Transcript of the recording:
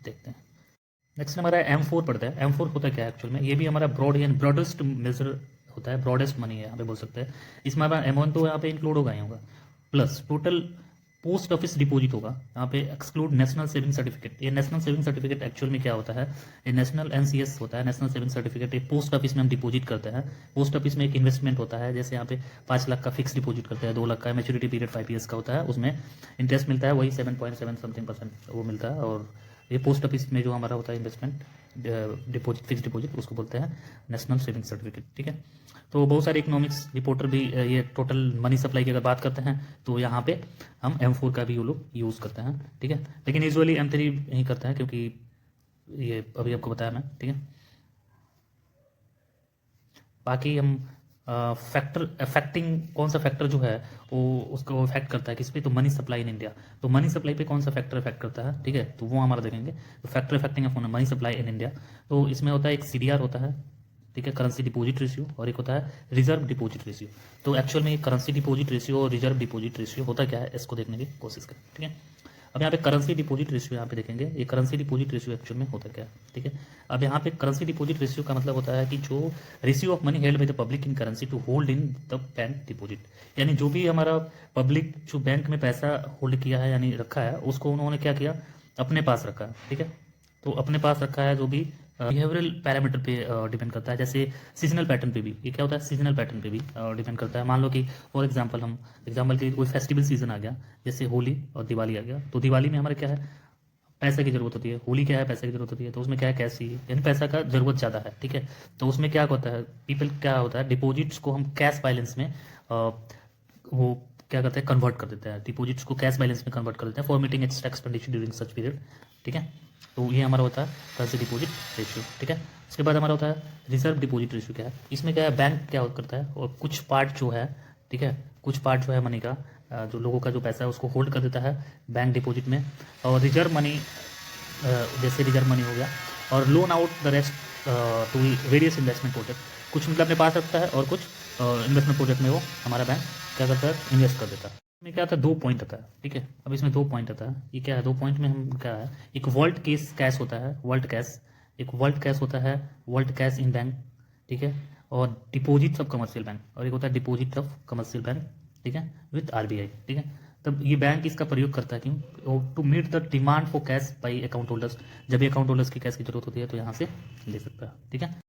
देखते हैं। नेक्स्ट हमारा M4 पड़ता है। M4 होता क्या है एक्चुअल में, ये भी हमारा ब्रॉडेस्ट मेजर होता है, ब्रॉडेस्ट मनी है यहाँ पे बोल सकते हैं। इसमें हमारा M1 तो यहाँ पे इंक्लूड होगा ही होगा, plus total post office deposit होगा यहाँ पे, एक्सक्लूड नेशनल सेविंग सर्टिफिकेट। ये नेशनल सेविंग सर्टिफिकेट एक्चुअल में क्या होता है, ये नेशनल NCS होता है, नेशनल सेविंग सर्टिफिकेट। ये पोस्ट ऑफिस में हम डिपॉजिट करते हैं। पोस्ट ऑफिस में एक इन्वेस्टमेंट होता है, जैसे यहाँ पे 5 लाख का फिक्स डिपॉजिट करते हैं, 2 लाख का मैच्योरिटी पीरियड 5 ईयर्स का होता है, उसमें इंटरेस्ट मिलता है वही 7.7 समथिंग % वो मिलता है। और ये पोस्ट ऑफिस में जो हमारा होता है इन्वेस्टमेंट डिपॉजिट, फिक्स डिपॉजिट, उसको बोलते हैं नेशनल सेविंग सर्टिफिकेट। ठीक है, तो बहुत सारे इकोनॉमिक्स रिपोर्टर भी ये टोटल मनी सप्लाई की अगर बात करते हैं तो यहाँ पे हम M4 का भी वो लोग यूज़ करते हैं। ठीक है, लेकिन यूजुअली M3 ही करते हैं, क्योंकि ये अभी आपको बताया मैं। ठीक है, बाकी हम फैक्टर अफेक्टिंग, कौन सा फैक्टर जो है वो उसको अफेक्ट करता है किस पे, तो मनी सप्लाई इन इंडिया। तो मनी सप्लाई पे कौन सा फैक्टर अफेक्ट करता है, ठीक है, तो वो हमारा देखेंगे। तो factor affecting money supply in India, तो इसमें होता है एक CDR होता है, ठीक है, करेंसी डिपॉजिट रेशियो, और एक होता है रिजर्व डिपॉजिट रेशियो। तो एक्चुअल में करेंसी डिपॉजिट रेशियो और रिजर्व डिपॉजिट रेशियो होता क्या है, इसको देखने की कोशिश करें। ठीक है, अब यहाँ पे करेंसी डिपॉजिट रेशियो यहाँ पे देखेंगे, ये करेंसी डिपॉजिट रेशियो एक्चुअल में होता क्या है। ठीक है, अब यहाँ पे करेंसी डिपॉजिट रेशियो का मतलब होता है कि जो ratio of money held by the public in currency to hold in the bank deposit, यानी जो भी हमारा पब्लिक जो बैंक में पैसा होल्ड किया है यानी रखा है, उसको उन्होंने क्या किया, अपने पास रखा है। ठीक है, तो अपने पास रखा है, जो भी बिहेवियरल पैरामीटर पे डिपेंड करता है, जैसे सीजनल पैटर्न पे भी, ये क्या होता है, सीजनल पैटर्न पे भी डिपेंड करता है। मान लो कि फॉर एग्जांपल हम एग्जांपल के कोई फेस्टिवल सीजन आ गया, जैसे होली और दिवाली आ गया, तो दिवाली में हमारे क्या है, पैसे की जरूरत होती है, होली क्या है, पैसे की जरूरत होती है, तो उसमें क्या है, कैश चाहिए, यानी पैसा का जरूरत ज़्यादा है। ठीक है, तो उसमें क्या होता है, पीपल क्या होता है, डिपॉजिट्स को हम कैश बैलेंस में वो क्या करते हैं, कन्वर्ट कर देते हैं, डिपॉजिट्स को कैश बैलेंस में कन्वर्ट कर देते हैं for meeting extra expenditure during such period. ठीक है, तो ये हमारा होता है करेंसी डिपॉजिट रेशियो। ठीक है, उसके बाद हमारा होता है रिजर्व डिपॉजिट रेशियो। क्या है, इसमें क्या है, बैंक क्या करता है, और कुछ पार्ट जो है, ठीक है, कुछ पार्ट जो है मनी का, जो लोगों का जो पैसा है उसको होल्ड कर देता है बैंक डिपॉजिट में, और रिजर्व मनी, जैसे रिजर्व मनी हो गया, और loan out the rest to various investment project, कुछ मतलब अपने पास रखता है और कुछ इन्वेस्टमेंट प्रोजेक्ट में वो हमारा बैंक क्या करता है, इन्वेस्ट कर देता है। इसमें क्या आता है, 2 पॉइंट आता है। ठीक है, अब इसमें 2 पॉइंट आता है, ये क्या है, 2 पॉइंट में हम क्या है, एक वर्ल्ड केस कैश होता है, वर्ल्ड कैश, एक वर्ल्ड कैश होता है, वर्ल्ड कैश इन बैंक। ठीक है, और डिपॉजिट्स ऑफ कमर्शियल बैंक, और एक होता है डिपॉजिट ऑफ कमर्शियल बैंक। ठीक है, विथ RBI। ठीक है, तब ये बैंक इसका प्रयोग करता है क्यों, to meet the demand for cash by account holders, जब भी अकाउंट होल्डर्स की कैश की जरूरत होती है तो यहाँ से ले सकता है। ठीक है।